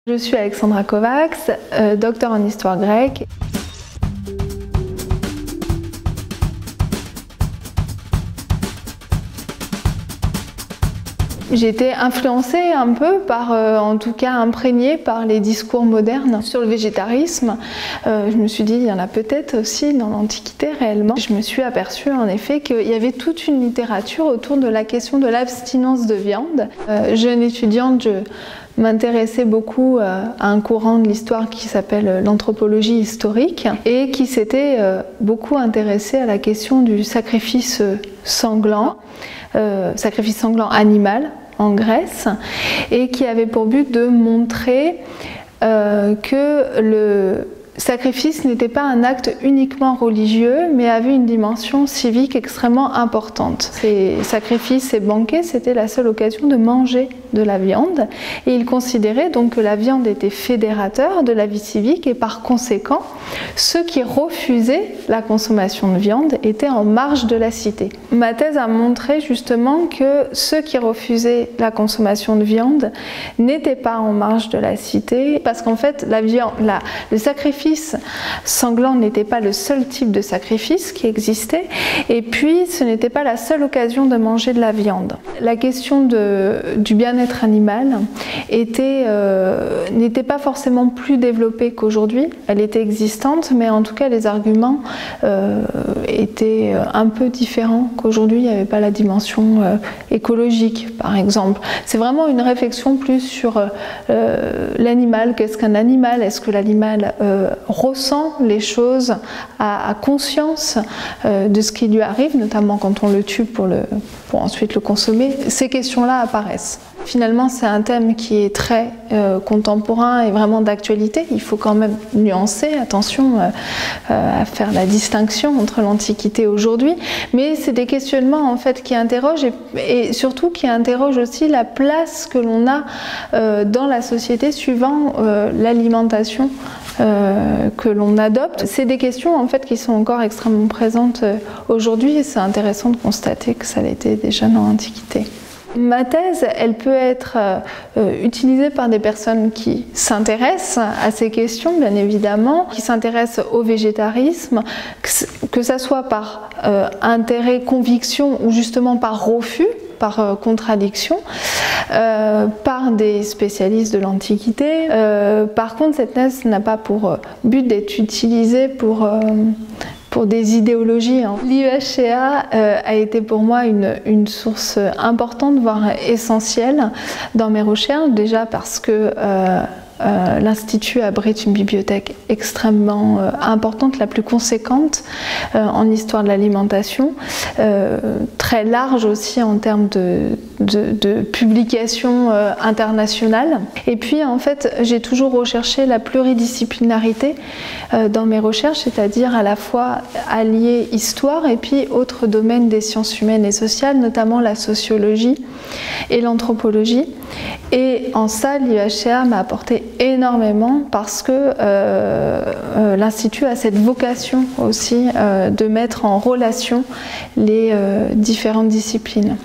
Je suis Alexandra Kovacs, docteur en histoire grecque. J'ai été influencée un peu par, en tout cas imprégnée par les discours modernes sur le végétarisme. Je me suis dit, il y en a peut-être aussi dans l'Antiquité réellement. Je me suis aperçue en effet qu'il y avait toute une littérature autour de la question de l'abstinence de viande. Jeune étudiante, je m'intéressais beaucoup à un courant de l'histoire qui s'appelle l'anthropologie historique et qui s'était beaucoup intéressé à la question du sacrifice sanglant animal en Grèce, et qui avait pour but de montrer que le sacrifice n'était pas un acte uniquement religieux, mais avait une dimension civique extrêmement importante. Ces sacrifices, ces banquets, c'était la seule occasion de manger de la viande, et il considérait donc que la viande était fédérateur de la vie civique, et par conséquent, ceux qui refusaient la consommation de viande étaient en marge de la cité. Ma thèse a montré justement que ceux qui refusaient la consommation de viande n'étaient pas en marge de la cité, parce qu'en fait, le sacrifice sanglant n'était pas le seul type de sacrifice qui existait, et puis ce n'était pas la seule occasion de manger de la viande. La question du bien-être animal n'était pas forcément plus développée qu'aujourd'hui. Elle était existante, mais en tout cas les arguments étaient un peu différents qu'aujourd'hui. Il n'y avait pas la dimension écologique, par exemple. C'est vraiment une réflexion plus sur l'animal. Qu'est-ce qu'un animal? Est-ce que l'animal ressent les choses, a conscience de ce qui lui arrive, notamment quand on le tue pour ensuite le consommer? Ces questions-là apparaissent. Finalement, c'est un thème qui est très contemporain et vraiment d'actualité. Il faut quand même nuancer, attention à faire la distinction entre l'Antiquité et aujourd'hui. Mais c'est des questionnements en fait qui interrogent et surtout qui interrogent aussi la place que l'on a dans la société suivant l'alimentation que l'on adopte. C'est des questions en fait qui sont encore extrêmement présentes aujourd'hui, et c'est intéressant de constater que ça l'était déjà dans l'Antiquité. Ma thèse, elle peut être utilisée par des personnes qui s'intéressent à ces questions, bien évidemment, qui s'intéressent au végétarisme, que ça soit par intérêt, conviction ou justement par refus, par contradiction, par des spécialistes de l'Antiquité. Par contre, cette thèse n'a pas pour but d'être utilisée pour des idéologies. L'IEHEA a été pour moi une source importante, voire essentielle dans mes recherches, déjà parce que l'Institut abrite une bibliothèque extrêmement importante, la plus conséquente en histoire de l'alimentation, très large aussi en termes de publications internationales. Et puis en fait, j'ai toujours recherché la pluridisciplinarité dans mes recherches, c'est-à-dire à la fois allier histoire et puis autres domaines des sciences humaines et sociales, notamment la sociologie et l'anthropologie. Et en ça, l'IEHEA m'a apporté énormément parce que l'Institut a cette vocation aussi de mettre en relation les différentes disciplines.